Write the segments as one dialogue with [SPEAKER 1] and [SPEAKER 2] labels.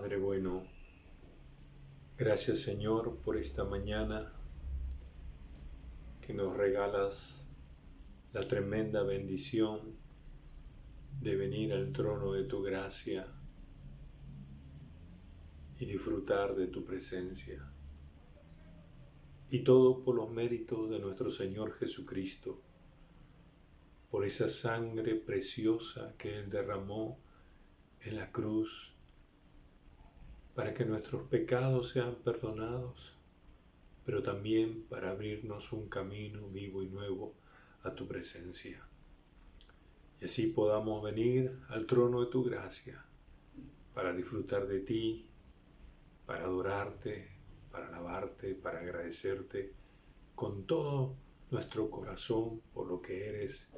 [SPEAKER 1] Padre bueno, gracias Señor por esta mañana que nos regalas la tremenda bendición de venir al trono de tu gracia y disfrutar de tu presencia. Y todo por los méritos de nuestro Señor Jesucristo, por esa sangre preciosa que Él derramó en la cruz para que nuestros pecados sean perdonados, pero también para abrirnos un camino vivo y nuevo a tu presencia. Y así podamos venir al trono de tu gracia para disfrutar de ti, para adorarte, para alabarte, para agradecerte con todo nuestro corazón por lo que eres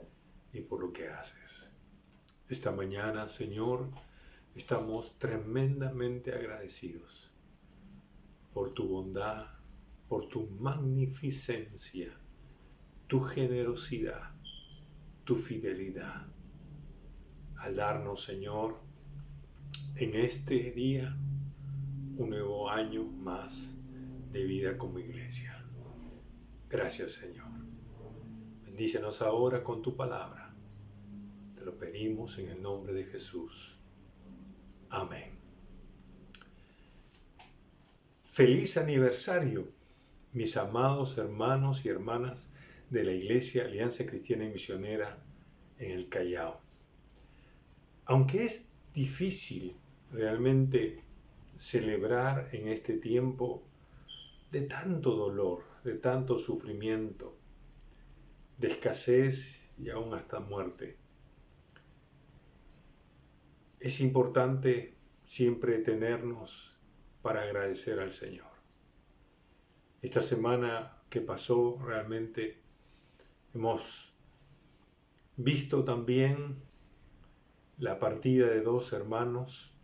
[SPEAKER 1] y por lo que haces. Esta mañana, Señor, estamos tremendamente agradecidos por tu bondad, por tu magnificencia, tu generosidad, tu fidelidad, al darnos, Señor, en este día un nuevo año más de vida como iglesia. Gracias, Señor. Bendícenos ahora con tu palabra. Te lo pedimos en el nombre de Jesús. Amén. Feliz aniversario, mis amados hermanos y hermanas de la Iglesia Alianza Cristiana y Misionera en el Callao. Aunque es difícil realmente celebrar en este tiempo de tanto dolor, de tanto sufrimiento, de escasez y aún hasta muerte, es importante siempre detenernos para agradecer al Señor. Esta semana que pasó realmente hemos visto también la partida de dos hermanos,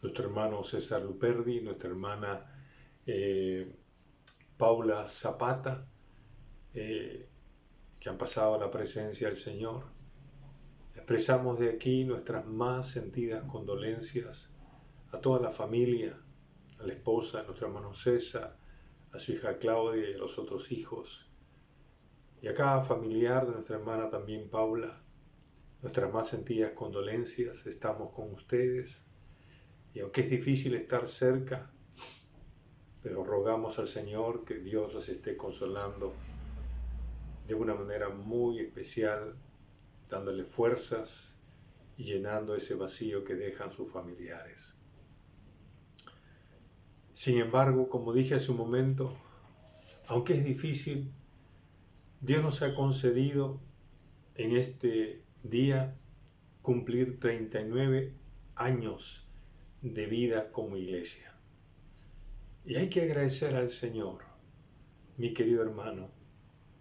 [SPEAKER 1] nuestro hermano César Luperdi y nuestra hermana Paula Zapata, que han pasado a la presencia del Señor. Expresamos de aquí nuestras más sentidas condolencias a toda la familia, a la esposa de nuestro hermano César, a su hija Claudia y a los otros hijos, y a cada familiar de nuestra hermana también Paula. Nuestras más sentidas condolencias, estamos con ustedes, y aunque es difícil estar cerca, pero rogamos al Señor que Dios los esté consolando de una manera muy especial, dándole fuerzas y llenando ese vacío que dejan sus familiares. Sin embargo, como dije hace un momento, aunque es difícil, Dios nos ha concedido en este día cumplir 39 años de vida como iglesia. Y hay que agradecer al Señor, mi querido hermano,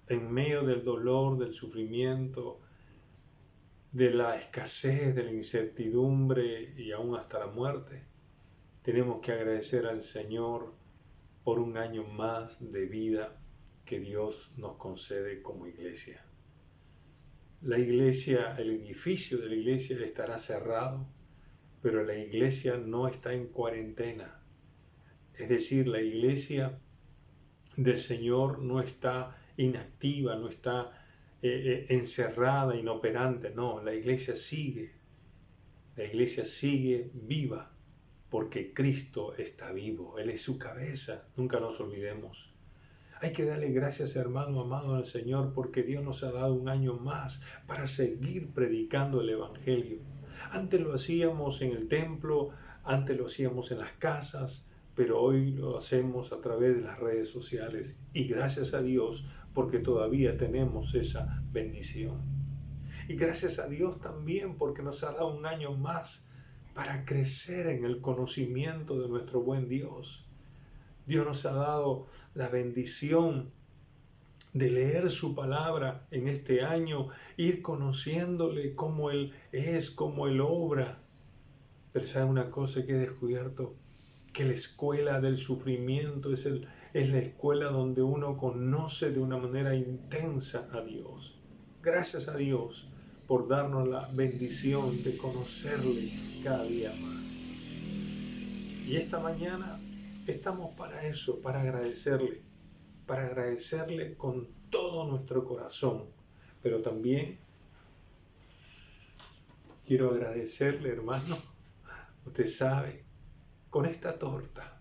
[SPEAKER 1] en medio del dolor, del sufrimiento, de la escasez, de la incertidumbre y aún hasta la muerte. Tenemos que agradecer al Señor por un año más de vida que Dios nos concede como iglesia. La iglesia, el edificio de la iglesia estará cerrado, pero la iglesia no está en cuarentena. Es decir, la iglesia del Señor no está inactiva, no está encerrada, inoperante. No, la iglesia sigue viva, porque Cristo está vivo. Él es su cabeza, nunca nos olvidemos. Hay que darle gracias, hermano amado, al Señor, porque Dios nos ha dado un año más para seguir predicando el Evangelio. Antes lo hacíamos en el templo, antes lo hacíamos en las casas, pero hoy lo hacemos a través de las redes sociales. Y gracias a Dios, porque todavía tenemos esa bendición. Y gracias a Dios también, porque nos ha dado un año más para crecer en el conocimiento de nuestro buen Dios. Dios nos ha dado la bendición de leer su palabra en este año, ir conociéndole cómo Él es, cómo Él obra. Pero ¿sabe una cosa que he descubierto? Que la escuela del sufrimiento es la escuela donde uno conoce de una manera intensa a Dios. Gracias a Dios por darnos la bendición de conocerle cada día más. Y esta mañana estamos para eso, para agradecerle con todo nuestro corazón. Pero también quiero agradecerle, hermano, usted sabe, con esta torta.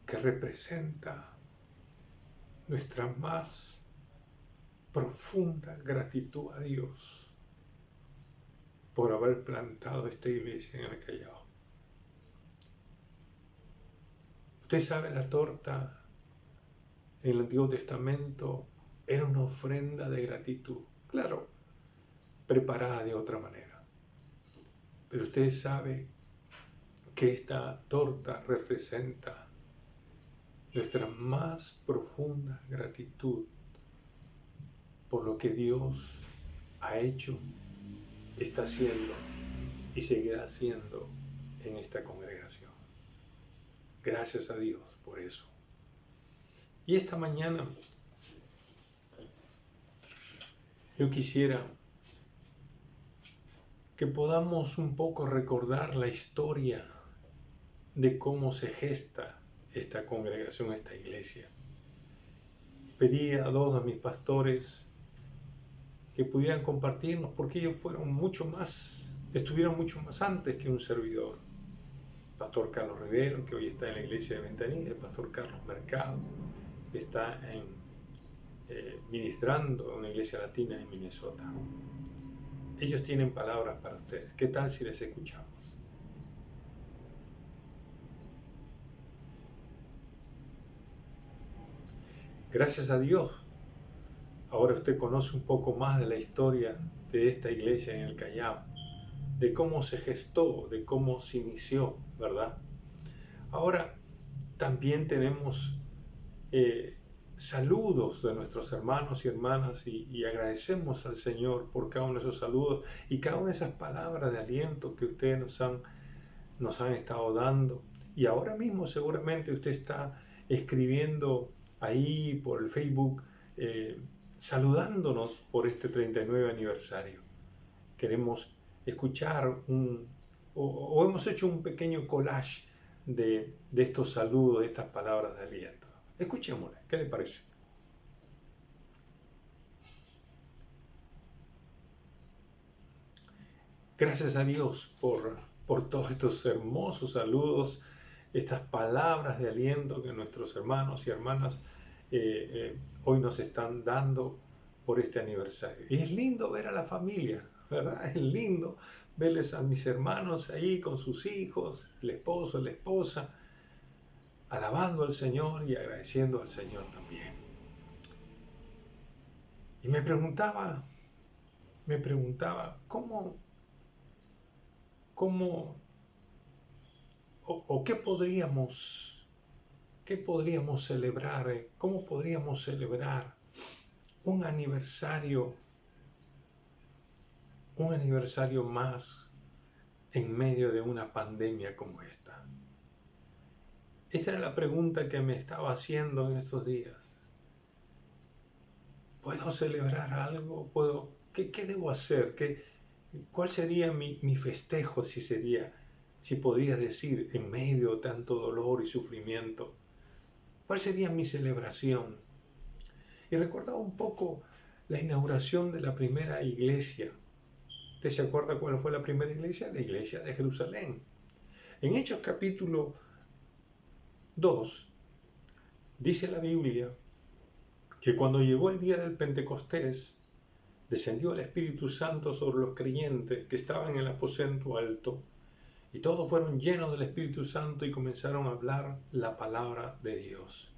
[SPEAKER 1] Que representa nuestra más profunda gratitud a Dios por haber plantado esta iglesia en el Callao. Usted sabe, la torta en el Antiguo Testamento era una ofrenda de gratitud, claro, preparada de otra manera. Pero usted sabe que esta torta representa nuestra más profunda gratitud por lo que Dios ha hecho, está haciendo y seguirá haciendo en esta congregación. Gracias a Dios por eso. Y esta mañana yo quisiera que podamos un poco recordar la historia de cómo se gesta esta congregación, esta iglesia. Pedí a dos de mis pastores que pudieran compartirnos, porque ellos estuvieron mucho más antes que un servidor. El pastor Carlos Rivero, que hoy está en la iglesia de Ventanilla, el pastor Carlos Mercado, que está ministrando en una iglesia latina en Minnesota. Ellos tienen palabras para ustedes. ¿Qué tal si les escuchamos? Gracias a Dios, ahora usted conoce un poco más de la historia de esta iglesia en el Callao, de cómo se gestó, de cómo se inició, ¿verdad? Ahora también tenemos saludos de nuestros hermanos y hermanas y agradecemos al Señor por cada uno de esos saludos y cada una de esas palabras de aliento que ustedes nos han estado dando. Y ahora mismo seguramente usted está escribiendo ahí por el Facebook, saludándonos por este 39 aniversario. Queremos escuchar o hemos hecho un pequeño collage de estos saludos, de estas palabras de aliento. Escuchémosle, ¿qué le parece? Gracias a Dios por todos estos hermosos saludos, estas palabras de aliento que nuestros hermanos y hermanas hoy nos están dando por este aniversario. Y es lindo ver a la familia, ¿verdad? Es lindo verles a mis hermanos ahí con sus hijos, el esposo, la esposa, alabando al Señor y agradeciendo al Señor también. Y me preguntaba, ¿cómo o qué podríamos celebrar? ¿Cómo podríamos celebrar un aniversario más en medio de una pandemia como esta? Esta era la pregunta que me estaba haciendo en estos días. ¿Puedo celebrar algo? ¿Qué debo hacer? ¿Cuál sería mi festejo si podría decir, en medio de tanto dolor y sufrimiento? ¿Cuál sería mi celebración? Y recordaba un poco la inauguración de la primera iglesia. ¿Usted se acuerda cuál fue la primera iglesia? La iglesia de Jerusalén. En Hechos capítulo 2, dice la Biblia que cuando llegó el día del Pentecostés, descendió el Espíritu Santo sobre los creyentes que estaban en el aposento alto, y todos fueron llenos del Espíritu Santo y comenzaron a hablar la palabra de Dios.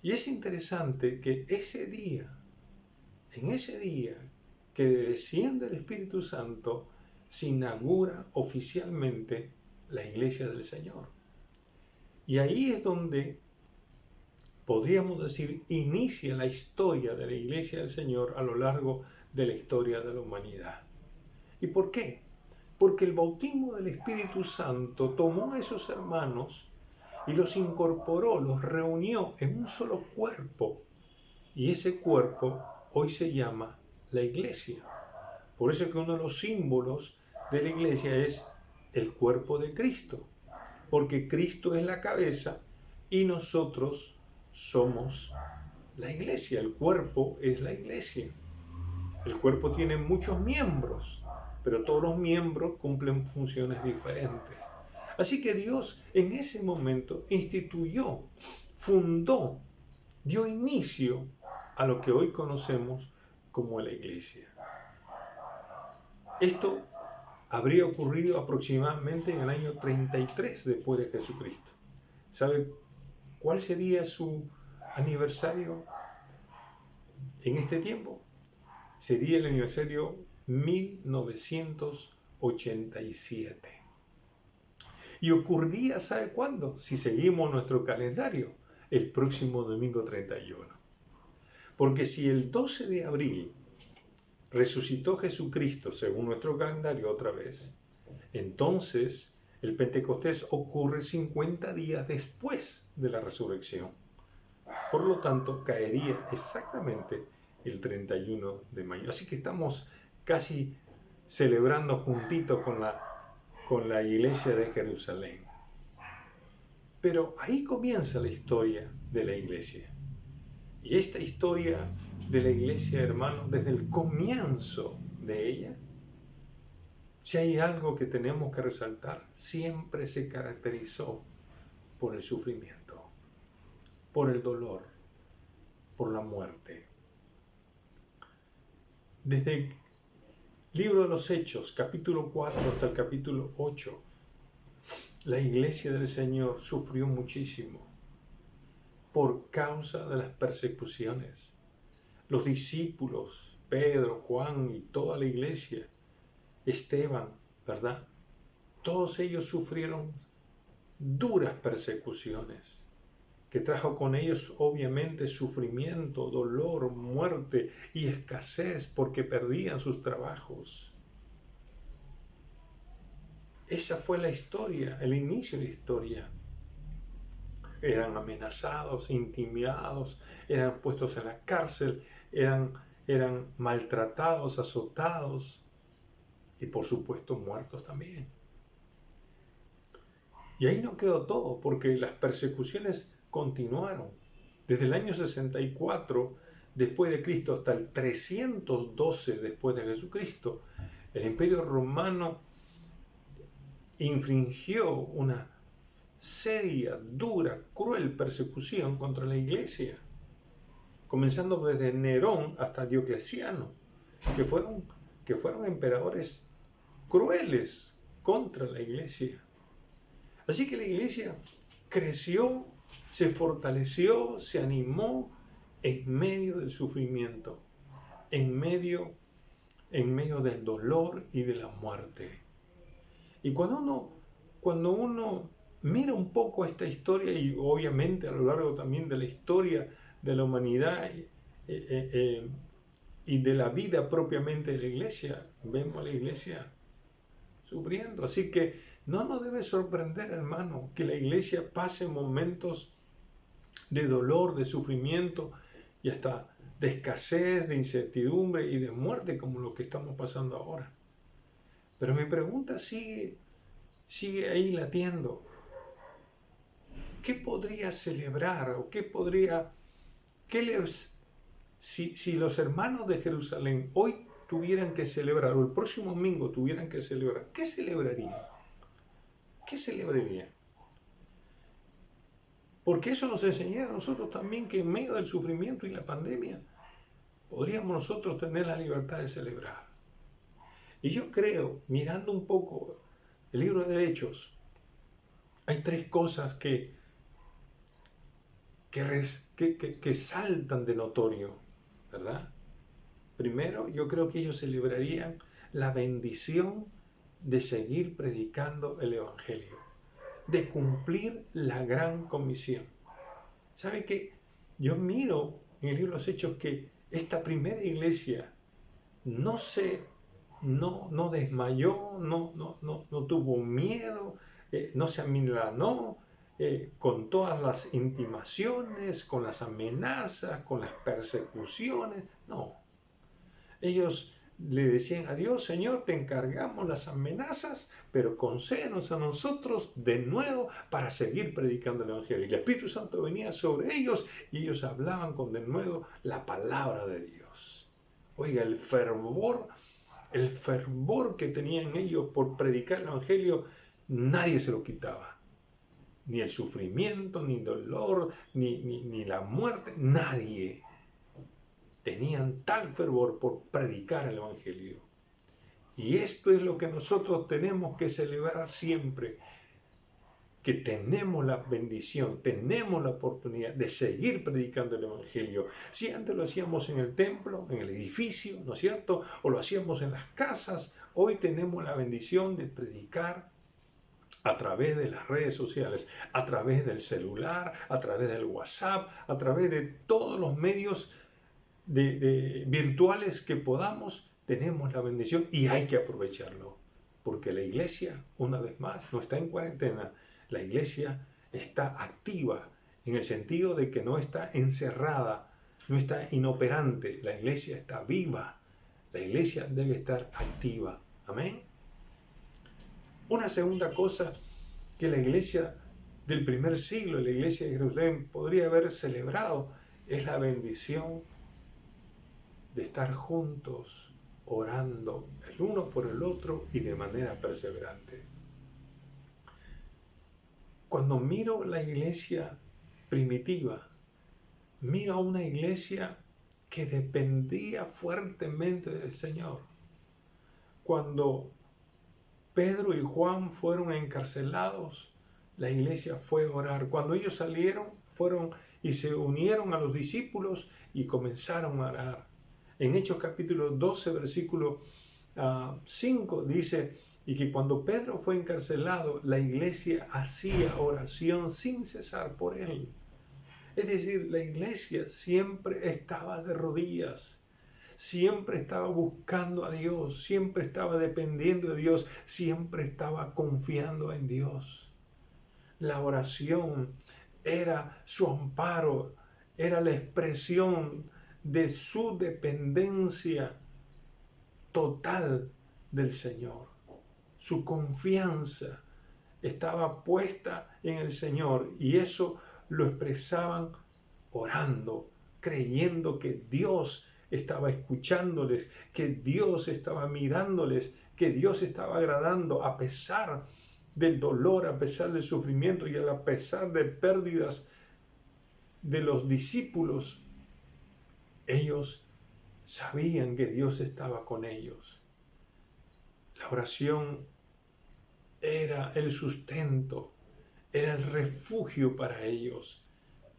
[SPEAKER 1] Y es interesante que en ese día que desciende el Espíritu Santo, se inaugura oficialmente la iglesia del Señor. Y ahí es donde, podríamos decir, inicia la historia de la iglesia del Señor a lo largo de la historia de la humanidad. ¿Y por qué? Porque el bautismo del Espíritu Santo tomó a esos hermanos y los incorporó, los reunió en un solo cuerpo, Y ese cuerpo hoy se llama la iglesia. Por eso es que uno de los símbolos de la iglesia es el cuerpo de Cristo. Porque Cristo es la cabeza y nosotros somos la iglesia. El cuerpo es la iglesia. El cuerpo tiene muchos miembros, pero todos los miembros cumplen funciones diferentes. Así que Dios en ese momento instituyó, fundó, dio inicio a lo que hoy conocemos como la iglesia. Esto habría ocurrido aproximadamente en el año 33 después de Jesucristo. ¿Sabe cuál sería su aniversario en este tiempo? Sería el aniversario 1987. Y ocurría, ¿sabe cuándo? Si seguimos nuestro calendario, el próximo domingo 31. Porque si el 12 de abril resucitó Jesucristo según nuestro calendario otra vez, entonces el Pentecostés ocurre 50 días después de la resurrección. Por lo tanto, caería exactamente el 31 de mayo. Así que estamos casi celebrando juntitos con la iglesia de Jerusalén. Pero ahí comienza la historia de la iglesia. Y esta historia de la iglesia, hermanos, desde el comienzo de ella, si hay algo que tenemos que resaltar, siempre se caracterizó por el sufrimiento, por el dolor, por la muerte. Desde el libro de los Hechos, capítulo 4 hasta el capítulo 8, la iglesia del Señor sufrió muchísimo por causa de las persecuciones. Los discípulos, Pedro, Juan y toda la iglesia, Esteban, ¿verdad? Todos ellos sufrieron duras persecuciones que trajo con ellos obviamente sufrimiento, dolor, muerte y escasez porque perdían sus trabajos. Esa fue la historia, el inicio de la historia. Eran amenazados, intimidados, eran puestos en la cárcel, eran maltratados, azotados y por supuesto muertos también. Y ahí no quedó todo, porque las persecuciones continuaron. Desde el año 64 después de Cristo hasta el 312 después de Jesucristo, el Imperio Romano infringió una seria, dura, cruel persecución contra la iglesia, comenzando desde Nerón hasta Diocleciano, que fueron emperadores crueles contra la iglesia. Así que la iglesia creció, se fortaleció, se animó en medio del sufrimiento, en medio del dolor y de la muerte. Y cuando uno mira un poco esta historia, y obviamente a lo largo también de la historia de la humanidad y de la vida propiamente de la iglesia, vemos a la iglesia sufriendo. Así que no nos debe sorprender, hermano, que la iglesia pase momentos de dolor, de sufrimiento y hasta de escasez, de incertidumbre y de muerte como lo que estamos pasando ahora. Pero mi pregunta sigue ahí latiendo. ¿Qué podría celebrar o si los hermanos de Jerusalén hoy tuvieran que celebrar, o el próximo domingo tuvieran que celebrar, ¿qué celebrarían? ¿Qué celebrarían? Porque eso nos enseña a nosotros también que en medio del sufrimiento y la pandemia podríamos nosotros tener la libertad de celebrar. Y yo creo, mirando un poco el libro de Hechos, hay tres cosas que saltan de notorio, ¿verdad? Primero, yo creo que ellos celebrarían la bendición de seguir predicando el Evangelio, de cumplir la gran comisión. ¿Sabe qué? Yo miro en el libro de los Hechos que esta primera iglesia no desmayó, no tuvo miedo, no se amilanó, con todas las intimaciones, con las amenazas, con las persecuciones. No, ellos le decían a Dios: Señor, te encargamos las amenazas, pero concédenos a nosotros de nuevo para seguir predicando el Evangelio. Y el Espíritu Santo venía sobre ellos y ellos hablaban con de nuevo la palabra de Dios. Oiga, el fervor que tenían ellos por predicar el Evangelio, nadie se lo quitaba. Ni el sufrimiento, ni el dolor, ni la muerte, nadie. Tenían tal fervor por predicar el Evangelio. Y esto es lo que nosotros tenemos que celebrar siempre, que tenemos la bendición, tenemos la oportunidad de seguir predicando el Evangelio. Si antes lo hacíamos en el templo, en el edificio, ¿no es cierto? O lo hacíamos en las casas, hoy tenemos la bendición de predicar a través de las redes sociales, a través del celular, a través del WhatsApp, a través de todos los medios virtuales que podamos. Tenemos la bendición y hay que aprovecharlo, porque la iglesia, una vez más, no está en cuarentena. La iglesia está activa en el sentido de que no está encerrada, no está inoperante. La iglesia está viva. La iglesia debe estar activa. Amén. Una segunda cosa que la iglesia del primer siglo, la iglesia de Jerusalén, podría haber celebrado es la bendición de estar juntos, orando el uno por el otro y de manera perseverante. Cuando miro la iglesia primitiva, miro a una iglesia que dependía fuertemente del Señor. Cuando Pedro y Juan fueron encarcelados, la iglesia fue a orar. Cuando ellos salieron, fueron y se unieron a los discípulos y comenzaron a orar. En Hechos capítulo 12, versículo 5 dice: y que cuando Pedro fue encarcelado, la iglesia hacía oración sin cesar por él. Es decir, la iglesia siempre estaba de rodillas, siempre estaba buscando a Dios, siempre estaba dependiendo de Dios, siempre estaba confiando en Dios. La oración era su amparo, era la expresión de su dependencia total del Señor. Su confianza estaba puesta en el Señor y eso lo expresaban orando, creyendo que Dios estaba escuchándoles, que Dios estaba mirándoles, que Dios estaba agradando a pesar del dolor, a pesar del sufrimiento y a pesar de pérdidas de los discípulos. Ellos sabían que Dios estaba con ellos. La oración era el sustento, era el refugio para ellos.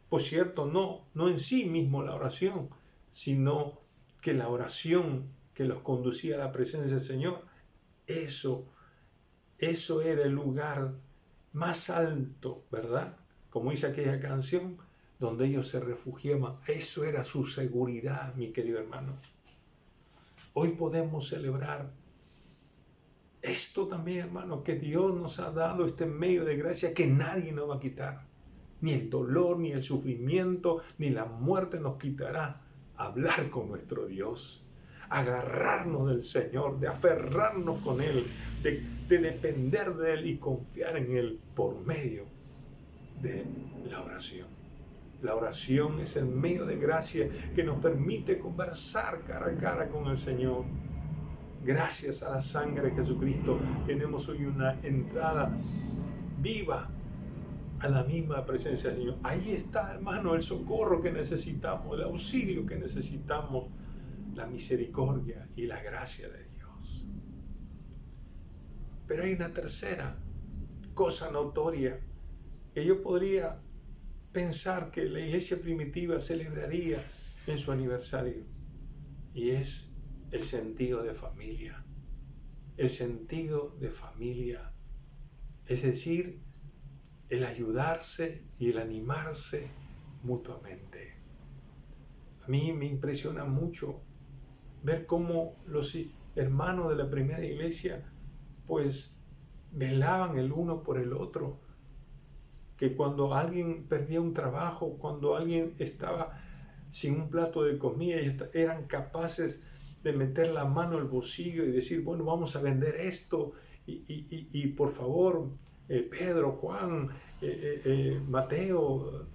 [SPEAKER 1] Por cierto, no en sí mismo la oración, sino que la oración que los conducía a la presencia del Señor, eso era el lugar más alto, ¿verdad? Como dice aquella canción, donde ellos se refugiaban. Eso era su seguridad, mi querido hermano. Hoy podemos celebrar esto también, hermano, que Dios nos ha dado este medio de gracia que nadie nos va a quitar. Ni el dolor, ni el sufrimiento, ni la muerte nos quitará hablar con nuestro Dios, agarrarnos del Señor, de aferrarnos con Él, de depender de Él y confiar en Él por medio de la oración. La oración es el medio de gracia que nos permite conversar cara a cara con el Señor. Gracias a la sangre de Jesucristo tenemos hoy una entrada viva a la misma presencia del Señor. Ahí está, hermano, el socorro que necesitamos, el auxilio que necesitamos, la misericordia y la gracia de Dios. Pero hay una tercera cosa notoria que yo podría pensar que la iglesia primitiva celebraría en su aniversario, y es el sentido de familia. El sentido de familia, es decir, el ayudarse y el animarse mutuamente. A mí me impresiona mucho ver cómo los hermanos de la primera iglesia pues velaban el uno por el otro, que cuando alguien perdía un trabajo, cuando alguien estaba sin un plato de comida, eran capaces de meter la mano al bolsillo y decir, bueno, vamos a vender esto y por favor, Pedro, Juan, Mateo,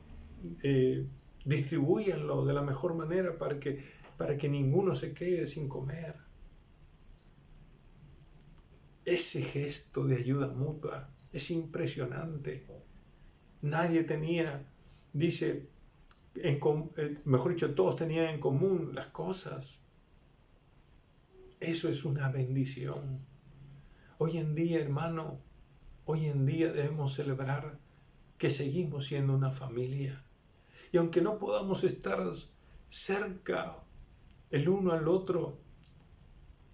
[SPEAKER 1] distribúyanlo de la mejor manera para que ninguno se quede sin comer. Ese gesto de ayuda mutua es impresionante. Nadie tenía, dice, mejor dicho, todos tenían en común las cosas. Eso es una bendición. Hoy en día, hermano, hoy en día debemos celebrar que seguimos siendo una familia. Y aunque no podamos estar cerca el uno al otro,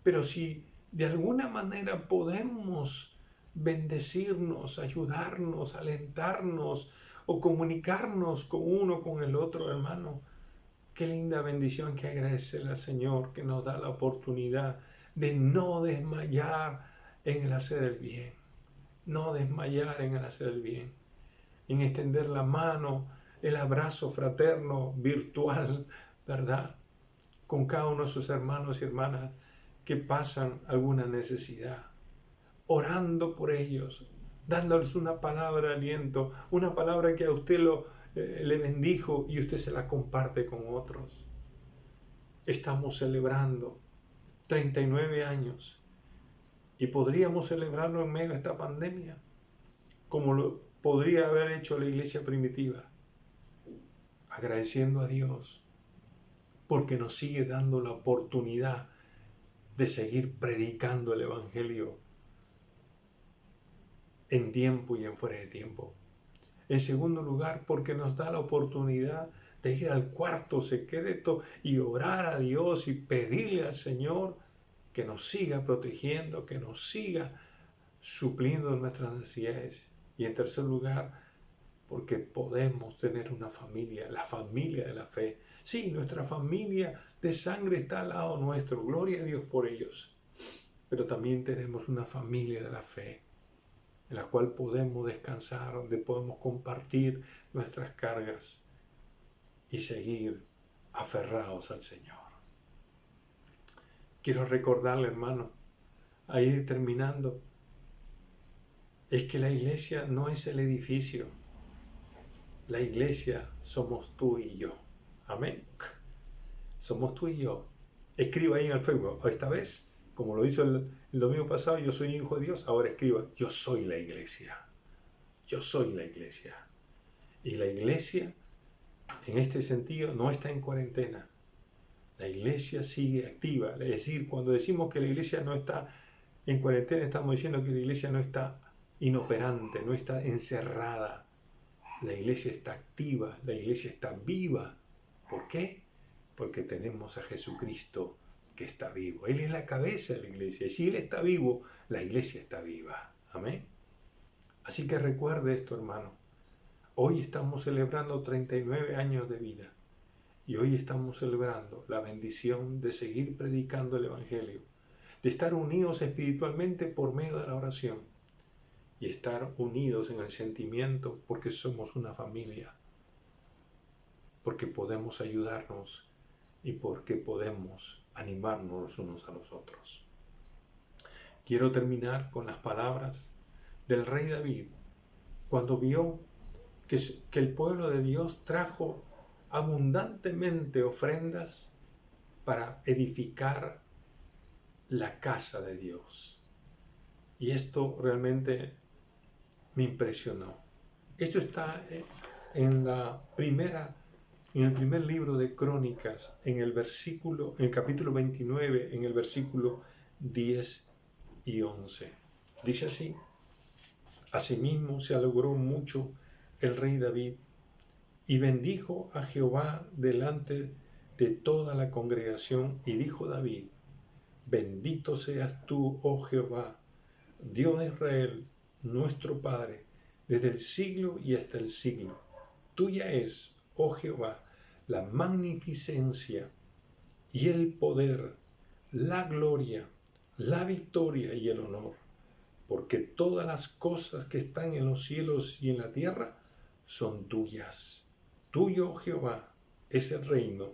[SPEAKER 1] pero si de alguna manera podemos bendecirnos, ayudarnos, alentarnos o comunicarnos con uno con el otro, hermano, qué linda bendición que agradecerle al Señor que nos da la oportunidad de no desmayar en el hacer el bien, no desmayar en el hacer el bien, en extender la mano, el abrazo fraterno, virtual, ¿verdad? Con cada uno de sus hermanos y hermanas que pasan alguna necesidad, orando por ellos, dándoles una palabra de aliento, una palabra que a usted le bendijo y usted se la comparte con otros. Estamos celebrando 39 años y podríamos celebrarlo en medio de esta pandemia, como lo podría haber hecho la iglesia primitiva, agradeciendo a Dios porque nos sigue dando la oportunidad de seguir predicando el Evangelio en tiempo y en fuera de tiempo. En segundo lugar, porque nos da la oportunidad de ir al cuarto secreto y orar a Dios y pedirle al Señor que nos siga protegiendo, que nos siga supliendo nuestras necesidades. Y en tercer lugar, porque podemos tener una familia, la familia de la fe. Sí, nuestra familia de sangre está al lado nuestro, gloria a Dios por ellos. Pero también tenemos una familia de la fe, en la cual podemos descansar, donde podemos compartir nuestras cargas y seguir aferrados al Señor. Quiero recordarle, hermano, a ir terminando, es que la iglesia no es el edificio. La iglesia somos tú y yo. Amén. Somos tú y yo. Escriba ahí en el Facebook. Esta vez, como lo hizo el domingo pasado, yo soy hijo de Dios. Ahora escriba, yo soy la iglesia. Yo soy la iglesia. Y la iglesia, en este sentido, no está en cuarentena. La iglesia sigue activa. Es decir, cuando decimos que la iglesia no está en cuarentena, estamos diciendo que la iglesia no está inoperante, no está encerrada. La iglesia está activa, la iglesia está viva. ¿Por qué? Porque tenemos a Jesucristo que está vivo. Él es la cabeza de la iglesia. Y si Él está vivo, la iglesia está viva. Amén. Así que recuerde esto, hermano. Hoy estamos celebrando 39 años de vida. Y hoy estamos celebrando la bendición de seguir predicando el Evangelio, de estar unidos espiritualmente por medio de la oración y estar unidos en el sentimiento porque somos una familia, porque podemos ayudarnos y porque podemos animarnos los unos a los otros. Quiero terminar con las palabras del rey David cuando vio que el pueblo de Dios trajo abundantemente ofrendas para edificar la casa de Dios. Y esto realmente me impresionó. Esto está en el primer libro de Crónicas, en el capítulo 29, en el versículo 10 y 11. Dice así: asimismo se alegró mucho el rey David y bendijo a Jehová delante de toda la congregación, y dijo David: bendito seas tú, oh Jehová, Dios de Israel, nuestro Padre, desde el siglo y hasta el siglo. Tuya es, oh Jehová, la magnificencia y el poder, la gloria, la victoria y el honor, porque todas las cosas que están en los cielos y en la tierra son tuyas. Tuyo, Jehová, es el reino,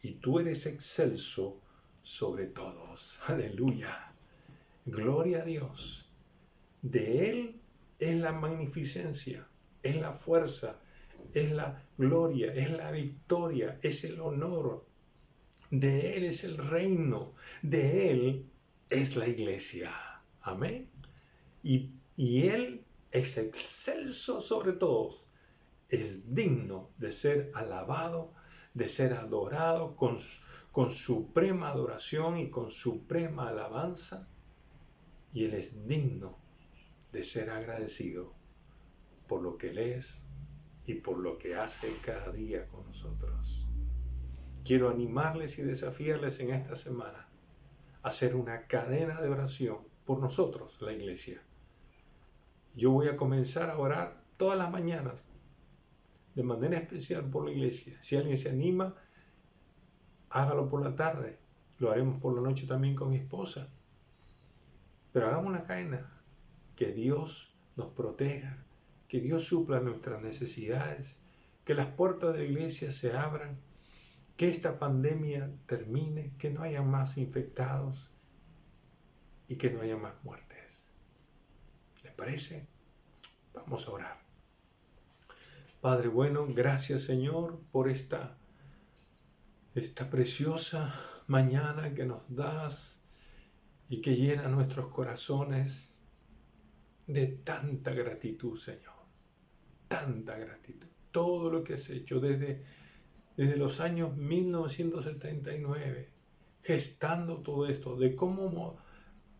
[SPEAKER 1] y tú eres excelso sobre todos. Aleluya. Gloria a Dios. De Él es la magnificencia, es la fuerza, es la gloria, es la victoria, es el honor. De Él es el reino, de Él es la iglesia. Amén. Y Él es excelso sobre todos. Es digno de ser alabado, de ser adorado con suprema adoración y con suprema alabanza. Y Él es digno de ser agradecido por lo que Él es y por lo que hace cada día con nosotros. Quiero animarles y desafiarles en esta semana a hacer una cadena de oración por nosotros, la iglesia. Yo voy a comenzar a orar todas las mañanas, de manera especial por la iglesia. Si alguien se anima, hágalo por la tarde. Lo haremos por la noche también con mi esposa. Pero hagamos una cadena. Que Dios nos proteja, que Dios supla nuestras necesidades, que las puertas de la iglesia se abran, que esta pandemia termine, que no haya más infectados y que no haya más muertes. ¿Les parece? Vamos a orar. Padre bueno, gracias Señor por esta preciosa mañana que nos das y que llena nuestros corazones de tanta gratitud, Señor. Tanta gratitud. Todo lo que has hecho desde los años 1979, gestando todo esto, de cómo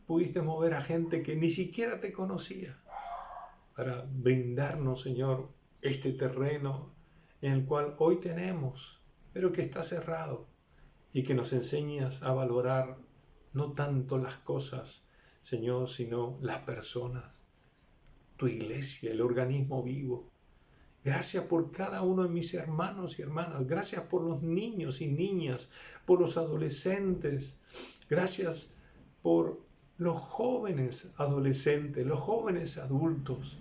[SPEAKER 1] pudiste mover a gente que ni siquiera te conocía para brindarnos, Señor, este terreno en el cual hoy tenemos, pero que está cerrado, y que nos enseñas a valorar no tanto las cosas, Señor, sino las personas, tu iglesia, el organismo vivo. Gracias por cada uno de mis hermanos y hermanas. Gracias por los niños y niñas, por los adolescentes. Gracias por los jóvenes adolescentes, los jóvenes adultos,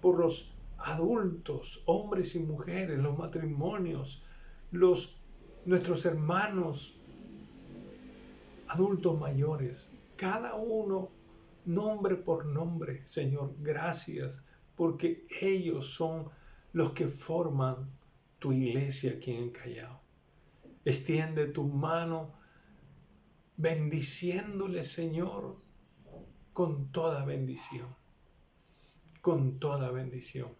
[SPEAKER 1] por los adultos, hombres y mujeres, los matrimonios, nuestros hermanos adultos mayores. Cada uno, nombre por nombre, Señor, gracias, porque ellos son los que forman tu iglesia aquí en Callao. Extiende tu mano bendiciéndole, Señor, con toda bendición. Con toda bendición.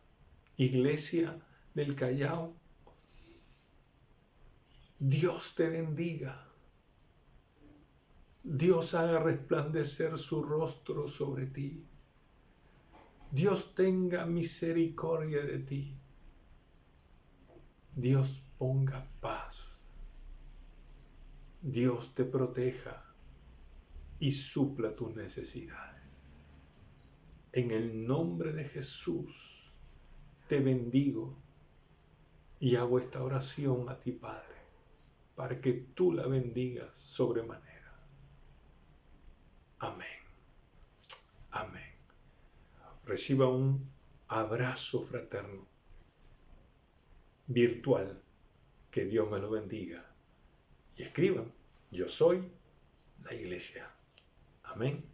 [SPEAKER 1] Iglesia del Callao, Dios te bendiga. Dios haga resplandecer su rostro sobre ti. Dios tenga misericordia de ti. Dios ponga paz. Dios te proteja y supla tus necesidades. En el nombre de Jesús te bendigo y hago esta oración a ti, Padre, para que tú la bendigas sobremanera. Amén. Amén. Reciba un abrazo fraterno, virtual. Que Dios me lo bendiga. Y escriban, yo soy la iglesia. Amén.